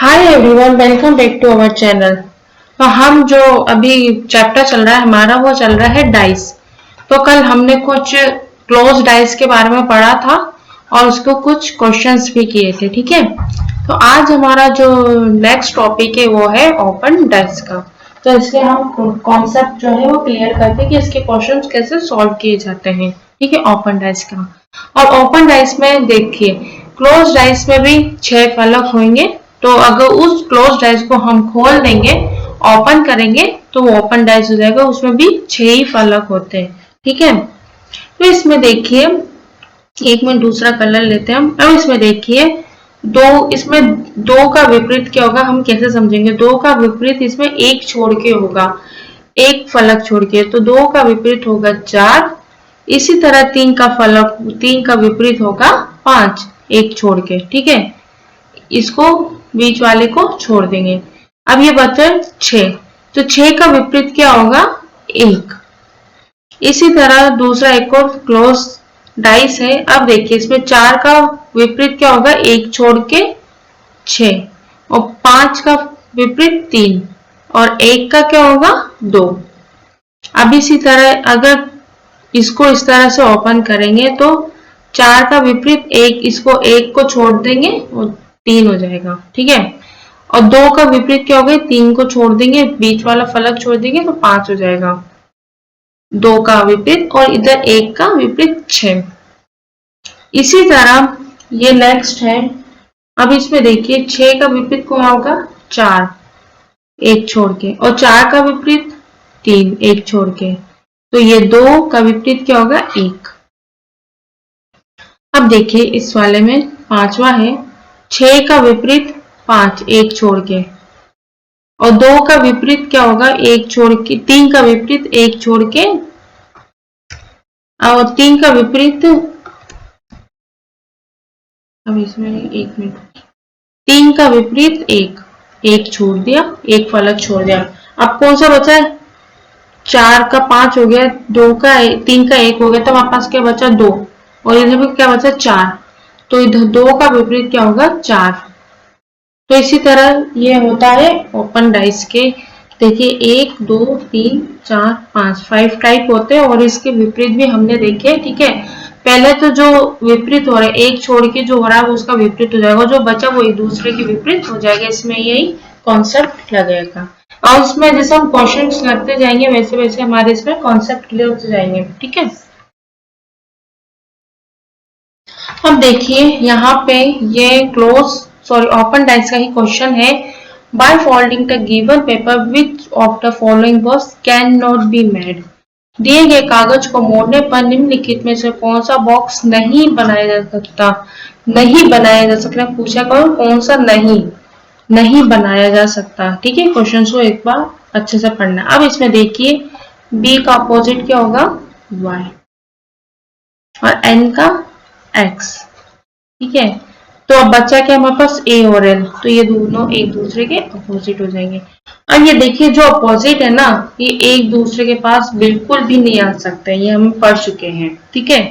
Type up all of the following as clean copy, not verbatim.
Hi everyone, welcome back to our channel. तो हम जो अभी चैप्टर चल रहा है हमारा वो चल रहा है डाइस। तो कल हमने कुछ क्लोज डाइस के बारे में पढ़ा था और उसको कुछ क्वेश्चंस भी किए थे, ठीक है। तो आज हमारा जो नेक्स्ट टॉपिक है वो है ओपन डाइस का। तो इसके हम कॉन्सेप्ट जो है वो क्लियर करते हैं कि इसके क्वेश्चंस कैसे सॉल्व किए जाते हैं, ठीक है, ओपन डाइस का। और ओपन डाइस में देखिए, क्लोज डाइस में भी 6 फलक होंगे। तो अगर उस क्लोज डाइस को हम खोल देंगे, ओपन करेंगे, तो वो ओपन डाइस हो जाएगा। उसमें भी 6 ही फलक होते हैं, ठीक है। तो इसमें देखिए, एक मिनट दूसरा कलर लेते हैं हम। अब इसमें देखिए इसमें दो का विपरीत क्या होगा, हम कैसे समझेंगे। दो का विपरीत इसमें एक छोड़ के होगा, एक फलक छोड़ के। तो दो का विपरीत होगा 4। इसी तरह तीन का विपरीत होगा 5, एक छोड़ के, ठीक है। इसको बीच वाले को छोड़ देंगे। अब ये बचा 6। तो 6 का विपरीत क्या होगा, 1। इसी तरह दूसरा एक और क्लोज डाइस है। अब देखिए, इसमें 4 का विपरीत क्या होगा, 1 छोड़ के 6, और 5 का विपरीत 3, और 1 का क्या होगा, 2। अब इसी तरह अगर इसको इस तरह से ओपन करेंगे तो 4 का विपरीत 1, इसको 1 को छोड़ देंगे और 3 हो जाएगा, ठीक है। और 2 का विपरीत क्या होगा, 3 को छोड़ देंगे, बीच वाला फलक छोड़ देंगे तो 5 हो जाएगा। 2 का विपरीत, और इधर 1 का विपरीत 6। इसी तरह ये नेक्स्ट है। अब इसमें देखिए 6 का विपरीत क्या होगा, 4, 1 छोड़ के, और 4 का विपरीत 3, 1 छोड़ के। तो ये 2 का विपरीत क्या होगा, 1। अब देखिए इस वाले में पांचवा है, 6 का विपरीत 5, 1 छोड़ के, और 2 का विपरीत क्या होगा, 1 छोड़ के, 3 का विपरीत 1 छोड़ के, और 3 का विपरीत, अब इसमें 1 मिनट, 3 का विपरीत 1, 1 छोड़ दिया, एक फलक छोड़ दिया। अब कौन सा बचा है, 4 का 5 हो गया, 2 का 3 का 1 हो गया, तो हमारे पास क्या बचा, 2, और इधर भी क्या बचा, 4। तो इधर 2 का विपरीत क्या होगा, 4। तो इसी तरह ये होता है ओपन डाइस के। देखिए 1 2 3 4 5 5 टाइप होते हैं, और इसके विपरीत भी हमने देखे, ठीक है। पहले तो जो विपरीत हो रहा है, एक छोड़ के जो हो रहा है वो उसका विपरीत हो जाएगा, जो बचा वो एक दूसरे के विपरीत हो जाएगा। इसमें यही कॉन्सेप्ट लगेगा, और इसमें जैसे हम क्वेश्चन करते जाएंगे वैसे वैसे हमारे इसमें कॉन्सेप्ट क्लियर होते जाएंगे, ठीक है। अब देखिए यहाँ पे ये ओपन डाइस का ही क्वेश्चन है। By folding the given paper which of the following works can not be made. दिए गए कागज को मोड़ने पर निम्नलिखित में से कौन सा बॉक्स नहीं बनाया जा सकता। नहीं बनाया जा सकता, पूछा कौन सा नहीं बनाया जा सकता, ठीक है। क्वेश्चन को एक बार अच्छे से पढ़ना। अब इसमें देखिए बी का अपोजिट क्या होगा, y, और n का x, ठीक है। तो अब बच्चा क्या हमारे पास a और n, तो ये दोनों एक दूसरे के अपोजिट हो जाएंगे। अब ये देखिए जो अपोजिट है ना, ये एक दूसरे के पास बिल्कुल भी नहीं आ सकते, ये हम पढ़ चुके हैं, ठीक है।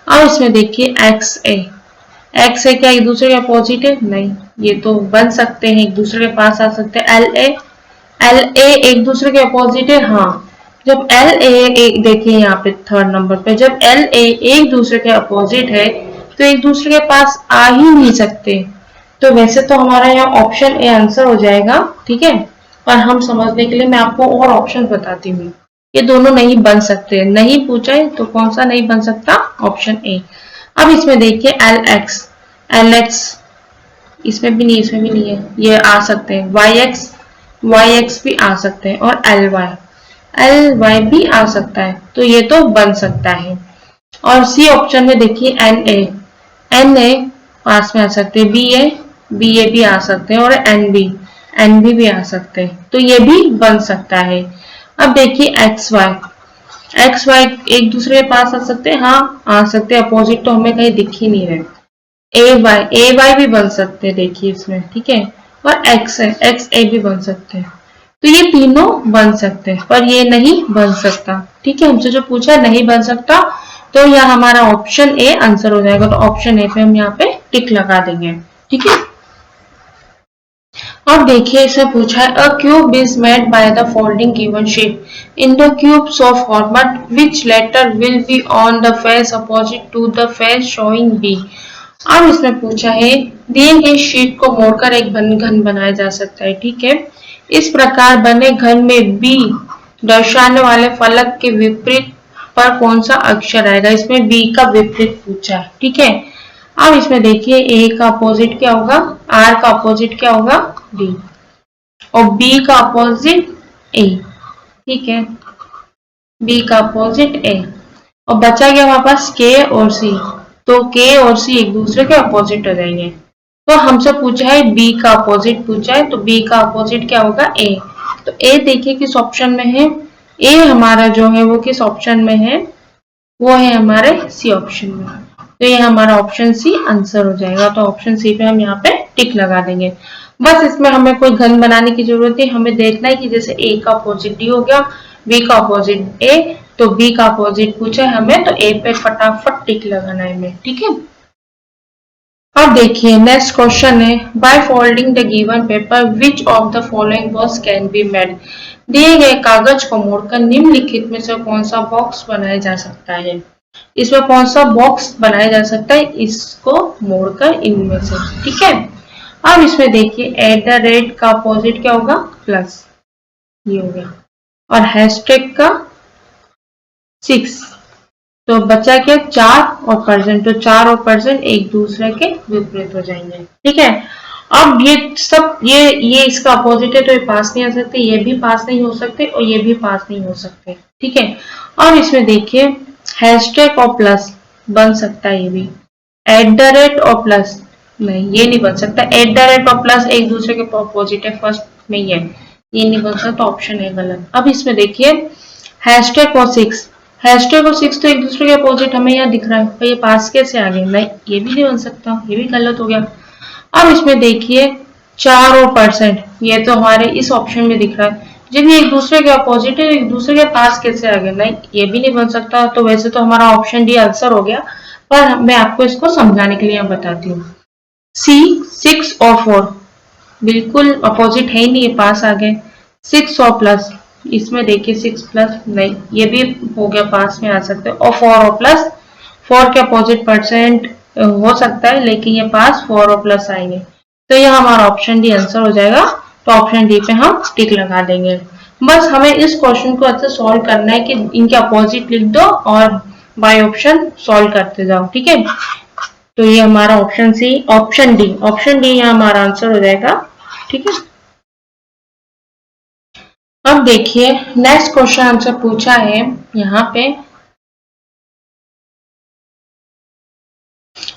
अब इसमें देखिए एक्स ए क्या एक दूसरे के अपोजिट है, नहीं। ये तो बन सकते हैं, एक दूसरे के पास आ सकते हैं। एल ए एक दूसरे के अपोजिट है, हाँ। जब एल ए देखिए यहाँ पे थर्ड नंबर पे, जब एल ए एक दूसरे के अपोजिट है तो एक दूसरे के पास आ ही नहीं सकते। तो वैसे तो हमारा यहाँ ऑप्शन ए आंसर हो जाएगा, ठीक है। पर हम समझने के लिए मैं आपको और ऑप्शन बताती हूँ। ये दोनों नहीं बन सकते, नहीं पूछा है तो कौन सा नहीं बन सकता, ऑप्शन ए। अब इसमें देखिए एल एक्स इसमें भी नहीं है, ये आ सकते हैं। वाई एक्स भी आ सकते हैं, और एल वाई भी आ सकता है, तो ये तो बन सकता है। और सी ऑप्शन में देखिए एन ए पास में आ सकते हैं, बी ए भी आ सकते हैं, और एन बी भी आ सकते हैं, तो ये भी बन सकता है। अब देखिए एक्स वाई एक दूसरे के पास आ सकते हैं, हाँ आ सकते हैं, अपोजिट तो हमें कहीं दिख ही नहीं रहे। ए वाई भी बन सकते हैं, देखिए इसमें, ठीक है। और एक्स ए भी बन सकते हैं, तो ये तीनों बन सकते हैं, पर ये नहीं बन सकता, ठीक है। हमसे जो पूछा नहीं बन सकता, तो यह हमारा ऑप्शन ए आंसर हो जाएगा। तो ऑप्शन ए पे हम यहाँ पे टिक लगा देंगे, ठीक है। अब देखिए इसे पूछा है a cube is made by the folding given shape in the cube so format which letter will be on the face opposite to the face showing B. अब इसमें पूछा है दिए गए शीट को मोड़कर एक घन बनाया जा सकता है, ठीक है। इस प्रकार बने घन में बी दर्शाने वाले फलक के विपरीत पर कौन सा अक्षर आएगा, इसमें बी का विपरीत पूछा है, ठीक है। अब इसमें देखिए ए का अपोजिट क्या होगा, आर का अपोजिट क्या होगा, डी, और बी का अपोजिट ए, ठीक है, बी का अपोजिट ए, और बचा गया हमारे पास के और सी, तो के और सी एक दूसरे के अपोजिट हो जाएंगे। तो हमसे पूछा है बी का अपोजिट पूछा है, तो बी का अपोजिट क्या होगा, ए। तो ए देखिए किस ऑप्शन में है, ए हमारा जो है वो किस ऑप्शन में है, वो है हमारे सी ऑप्शन में। तो ये हमारा ऑप्शन सी आंसर हो जाएगा। तो ऑप्शन सी पे हम यहाँ पे टिक लगा देंगे। बस इसमें हमें कोई घन बनाने की जरूरत है, हमें देखना है कि जैसे ए का अपोजिट डी हो गया, बी का अपोजिट ए, तो बी का अपोजिट पूछा है हमें, तो ए पे फटाफट टिक लगाना है हमें, ठीक है। अब देखिए नेक्स्ट क्वेश्चन है by folding the given paper which of the following words can be made. दिए गए कागज को मोड़कर निम्नलिखित में से कौन सा बॉक्स बनाया जा सकता है, इसमें कौन सा बॉक्स बनाया जा सकता है, इसको मोड़कर इनमें से, ठीक है। अब इसमें देखिए एट द रेट का अपोजिट क्या होगा, प्लस, ये हो गया, और हैशटैग का 6, तो बचा क्या 4 और परसेंट, तो 4 और परसेंट एक दूसरे के विपरीत हो जाएंगे, ठीक है। अब ये सब ये इसका अपोजिट है, तो ये पास नहीं आ सकते, ये भी पास नहीं हो सकते और ये भी पास नहीं हो सकते, ठीक है। और इसमें देखिए हैशटैग और प्लस बन सकता है, ये भी एट द रेट और प्लस नहीं, ये नहीं बन सकता, एट द रेट और प्लस एक दूसरे के अपोजिट है, फर्स्ट में ये नहीं बन सकता, तो ऑप्शन है गलत। अब इसमें देखिए हैशटैग और 6, हैशटैग और 6 तो एक दूसरे के अपोजिट हमें यहाँ दिख रहा है, तो ये पास कैसे आ गए, नहीं ये भी नहीं बन सकता, ये भी गलत हो गया। अब इसमें देखिए 4 और परसेंट, ये तो हमारे इस ऑप्शन में दिख रहा है, जब ये एक दूसरे के अपोजिट है एक दूसरे के पास कैसे आ गए, नहीं ये भी नहीं बन सकता। तो वैसे तो हमारा ऑप्शन डी आंसर हो गया, पर मैं आपको इसको समझाने के लिए बताती हूँ। सी 6 और 4 बिल्कुल अपोजिट है ही नहीं, ये पास आ गए। 6 और प्लस, इसमें देखिए 6 प्लस नहीं, ये भी हो गया, पास में आ सकते हैं। और 4 और प्लस, 4 के अपोजिट परसेंट हो सकता है, लेकिन ये पास 4 और प्लस आएंगे, तो ये हमारा ऑप्शन डी आंसर हो जाएगा। तो ऑप्शन डी पे हम टिक लगा देंगे। बस हमें इस क्वेश्चन को अच्छे सॉल्व करना है कि इनके अपोजिट लिख दो और बाय ऑप्शन सॉल्व करते जाओ, ठीक है। तो ये हमारा ऑप्शन डी यहाँ हमारा आंसर हो जाएगा, ठीक है। अब देखिए नेक्स्ट क्वेश्चन हमसे पूछा है यहाँ पे,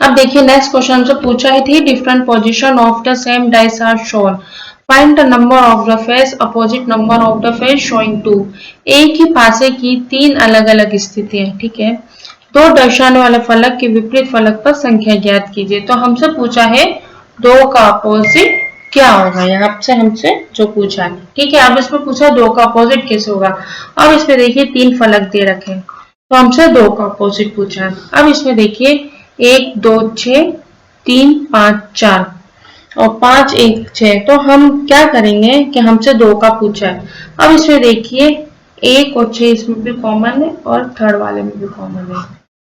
अब देखिए नेक्स्ट क्वेश्चन हमसे पूछा है three different position of the same dice are shown, find the number of the face opposite number of the face showing 2। एक ही पासे की 3 अलग अलग स्थितियां, ठीक है। दो दर्शाने वाले फलक के विपरीत फलक पर संख्या ज्ञात कीजिए। तो हमसे पूछा है 2 का अपोजिट क्या होगा, यहाँ से हमसे जो पूछा है, ठीक है। अब इसमें पूछा 2 का अपोजिट कैसे होगा। अब इसमें देखिए 3 फलक दे रखे हैं, तो हमसे 2 का अपोजिट पूछा है। अब इसमें देखिए 1 2 6 3 5 4 और 5 1 6, तो हम क्या करेंगे कि हमसे 2 का पूछा है। अब इसमें देखिए 1 और 6 इसमें भी कॉमन है और थर्ड वाले में भी कॉमन है,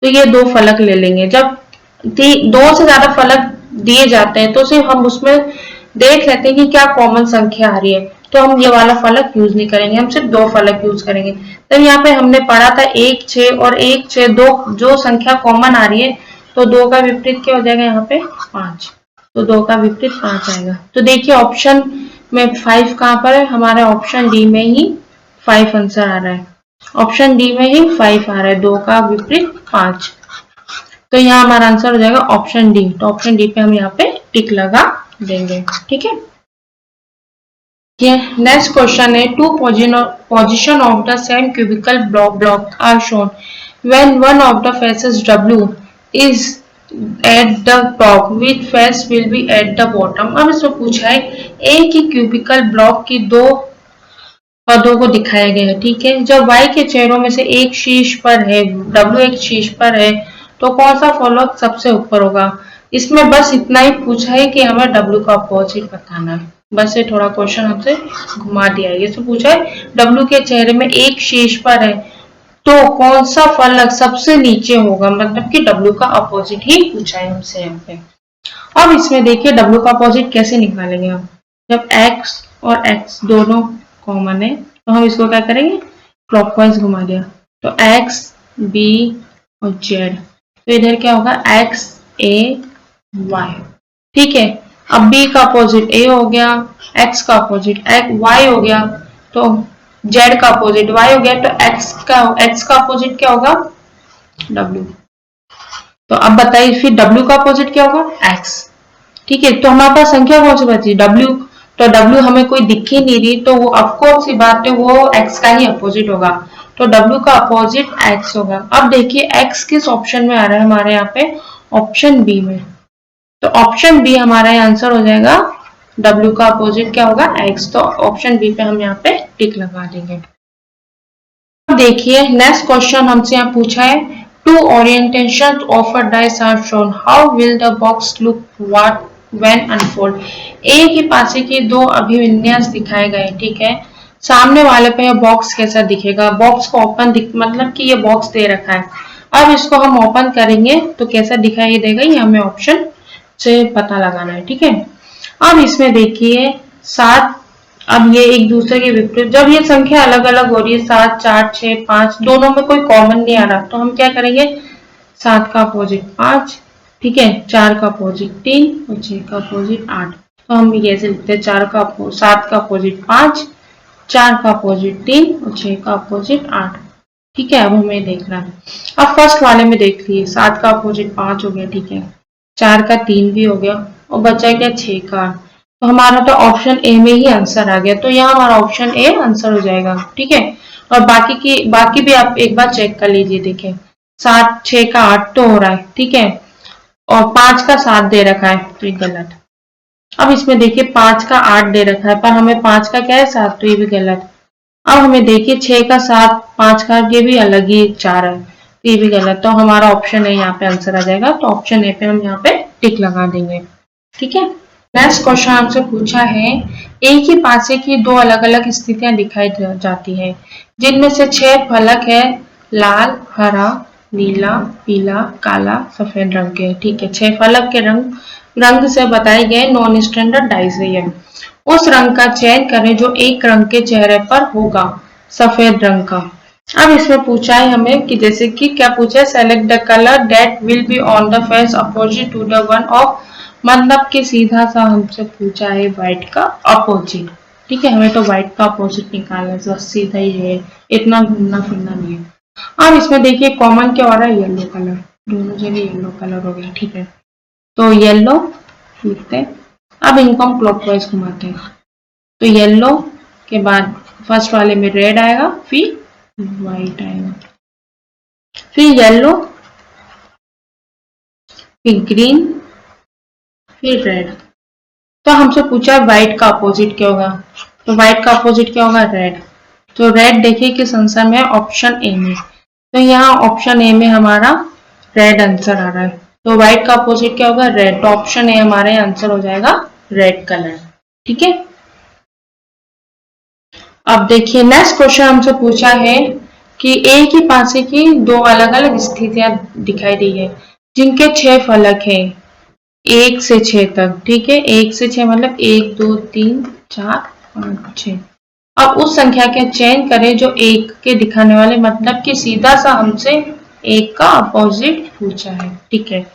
तो ये 2 फलक ले लेंगे। जब 2 से ज्यादा फलक दिए जाते हैं तो सिर्फ हम उसमें देख लेते हैं कि क्या कॉमन संख्या आ रही है, तो हम ये वाला फलक यूज नहीं करेंगे, हम सिर्फ 2 फलक यूज करेंगे। तब यहाँ पे हमने पढ़ा था 1 6 और 1 6 2 जो संख्या कॉमन आ रही है, तो 2 का विपरीत क्या हो जाएगा यहाँ पे 5, तो 2 का विपरीत 5 आएगा। तो देखिए ऑप्शन में 5 कहाँ पर है, हमारे ऑप्शन डी में ही 5 आंसर आ रहा है, ऑप्शन डी में ही 5 आ रहा है, 2 का विपरीत 5। तो यहाँ हमारा आंसर हो जाएगा ऑप्शन डी। तो ऑप्शन डी पे हम यहाँ पे टिक लगा देंगे, ठीक है। Next question is two position of the same cubical block are shown when one of the faces W is at the top which face will be at the bottom. अब इसमें पूछा है एक ही क्यूबिकल ब्लॉक की 2 पदों को दिखाया गया है, ठीक है। जब Y के चेहरों में से एक शीर्ष पर है, W एक शीर्ष पर है, तो कौन सा फॉलोअप सबसे ऊपर होगा। इसमें बस इतना ही पूछा है कि हमें W का अपोजिट बताना है, बस ये थोड़ा क्वेश्चन हमसे घुमा दिया है। ये तो पूछा है W के चेहरे में एक शीर्ष पर है तो कौन सा फलक सबसे नीचे होगा, मतलब कि W का अपोजिट ही पूछा है हमसे यहाँ पे। अब इसमें देखिए W का अपोजिट कैसे निकालेंगे हम, जब X और X दोनों कॉमन है तो हम इसको क्या करेंगे, क्लॉकवाइज घुमा दिया तो X B और Z, तो इधर क्या होगा X A Y। ठीक है, अब B का अपोजिट A हो गया, X का अपोजिट Y हो गया, तो Z का अपोजिट Y हो गया, तो X का अपोजिट क्या होगा W। तो अब बताइए फिर W का अपोजिट क्या होगा X। ठीक है, तो हमारे पास संख्या कौन सी बची W, तो W हमें कोई दिख ही नहीं रही, तो वो ऑफकोर्स सी बात है वो X का ही अपोजिट होगा, तो W का अपोजिट X होगा। अब देखिए X किस ऑप्शन में आ रहा है हमारे यहाँ पे, ऑप्शन बी में, तो ऑप्शन बी हमारा आंसर हो जाएगा, W का अपोजिट क्या होगा X, तो ऑप्शन बी पे हम यहाँ पे टिक लगा देंगे। अब देखिए नेक्स्ट क्वेश्चन हमसे यहाँ पूछा है, two orientation of a dice are shown, how will the box look what when unfold. एक ही पासे के दो अभिविन्यास दिखाए गए, ठीक है, सामने वाले पे बॉक्स कैसा दिखेगा, बॉक्स को ओपन मतलब कि ये बॉक्स दे रखा है, अब इसको हम ओपन करेंगे तो कैसा दिखाई देगा, ये हमें ऑप्शन से पता लगाना है। ठीक है, अब इसमें देखिए 7, अब ये एक दूसरे के विपरीत, जब ये संख्या अलग अलग हो रही है 7 4 6 5, दोनों में कोई कॉमन नहीं आ रहा, तो हम क्या करेंगे 7 का अपोजिट 5, ठीक है, 4 का अपोजिट 3 और 6 का अपोजिट 8, तो हम ये ऐसे लिखते हैं 7 का अपोजिट 5, 4 का अपोजिट 3 और 6 का अपोजिट 8। ठीक है, अब हमें देखना है, अब फर्स्ट वाले में देख लिए 7 का अपोजिट 5 हो गया, ठीक है, 4 का 3 भी हो गया और बचा क्या 6 का, तो हमारा तो ऑप्शन ए में ही आंसर आ गया, तो यहाँ हमारा ऑप्शन ए आंसर हो जाएगा। ठीक है, और बाकी भी आप एक बार चेक कर लीजिए, देखें 7 6 का 8 तो हो रहा है, ठीक है, और 5 का 7 दे रखा है, तो ये गलत। अब इसमें देखिए 5 का 8 दे रखा है पर हमें 5 का क्या है 7, तो ये भी गलत। अब हमें देखिए 6 का 7 5 का ये भी अलग ही 4 है, तो ये भी गलत, तो हमारा ऑप्शन ए यहाँ पे आंसर आ जाएगा, तो ऑप्शन ए पे हम यहाँ पे टिक लगा देंगे। ठीक है, नेक्स्ट क्वेश्चन आपसे पूछा है, एक ही पासे की दो अलग अलग स्थितियां दिखाई जाती है जिनमें से 6 फलक है लाल हरा नीला पीला काला सफेद रंग के। ठीक है, 6 फलक के रंग से बताए गए नॉन स्टैंडर्ड डाइस है, उस रंग का चयन करें जो एक रंग के चेहरे पर होगा सफेद रंग का। अब इसमें पूछा है हमें कि जैसे कि क्या पूछा है, select the colour that will be on the face opposite to the one of, मतलब कि सीधा सा हमसे पूछा है व्हाइट का अपोजिट। ठीक है, हमें तो व्हाइट का अपोजिट निकालना है, बस सीधा ही है, इतना घूमना फिरना नहीं है। अब इसमें देखिए कॉमन क्या हो रहा है, येलो कलर, दोनों जगह येलो कलर हो गया। ठीक है, तो येलो लिखते हैं, अब इनको हम क्लॉकवाइज घुमाते हैं, तो येलो के बाद फर्स्ट वाले में रेड आएगा, फिर व्हाइट आएगा, फिर येलो, फिर ग्रीन, फिर रेड। तो हमसे पूछा व्हाइट का अपोजिट क्या होगा, तो व्हाइट का अपोजिट क्या होगा रेड, तो रेड देखिए किस आंसर में है, ऑप्शन ए में, तो यहाँ ऑप्शन ए में हमारा रेड आंसर आ रहा है, तो व्हाइट का अपोजिट क्या होगा रेड, तो ऑप्शन ए हमारे आंसर हो जाएगा रेड कलर। ठीक है, अब देखिए नेक्स्ट क्वेश्चन हमसे पूछा है कि एक ही पासे की दो अलग अलग स्थितियां दिखाई दी है जिनके 6 फलक है 1 से 6 तक। ठीक है, 1 से 6 मतलब 1 2 3 4 5 6। अब उस संख्या के चयन करें जो एक के दिखाने वाले, मतलब कि सीधा सा हमसे एक का अपोजिट पूछा है। ठीक है,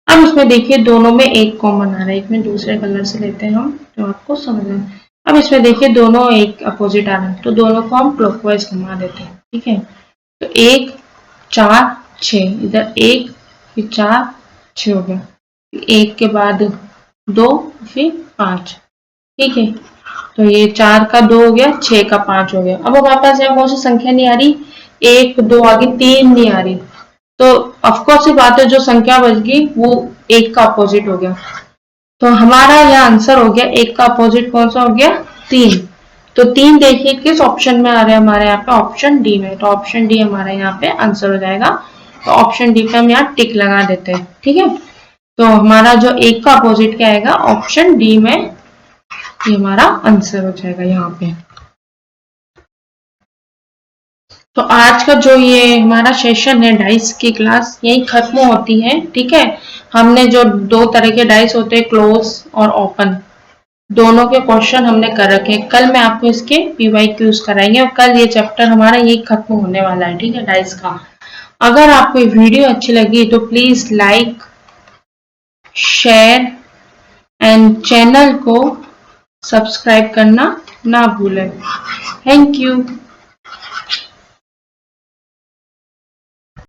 अब इसमें देखिए दोनों में एक कॉमन आ रहा है, एक में दूसरे कलर से लेते हैं हम तो आपको समझ आए। अब इसमें देखिए दोनों एक अपोजिट आ रहा है, तो दोनों को हम क्लॉकवाइज घुमा देते हैं। ठीक है, तो 1 4 6, इधर 1 फिर 4 6 हो गया, 1 के बाद 2 फिर 5। ठीक है, तो ये 4 का 2 हो गया, 6 का 5 हो गया। अब हमारे पास यहाँ कौन सी संख्या नहीं आ रही, 1 2 आगे 3 नहीं आ रही, तो ऑफकोर्स ये बात है जो संख्या बच गई वो 1 का अपोजिट हो गया, तो हमारा यह आंसर हो गया 1 का अपोजिट कौन सा हो गया 3। तो 3 देखिए किस ऑप्शन में आ रहा है हमारे यहाँ पे, ऑप्शन डी में, तो ऑप्शन डी हमारा यहाँ पे आंसर हो जाएगा, तो ऑप्शन डी पे हम यहाँ टिक लगा देते हैं। ठीक है, तो हमारा जो 1 का अपोजिट क्या आएगा, ऑप्शन डी में ये हमारा आंसर हो जाएगा यहाँ पे। तो आज का जो ये हमारा सेशन है डाइस की क्लास यही खत्म होती है। ठीक है, हमने जो दो तरह के डाइस होते हैं क्लोज और ओपन, दोनों के क्वेश्चन हमने कर रखे हैं। कल मैं आपको इसके PYQs कराएंगे और कल ये चैप्टर हमारा यही खत्म होने वाला है। ठीक है, डाइस का। अगर आपको ये वीडियो अच्छी लगी तो please like, share and channel को सब्सक्राइब करना ना भूलें। Thank you.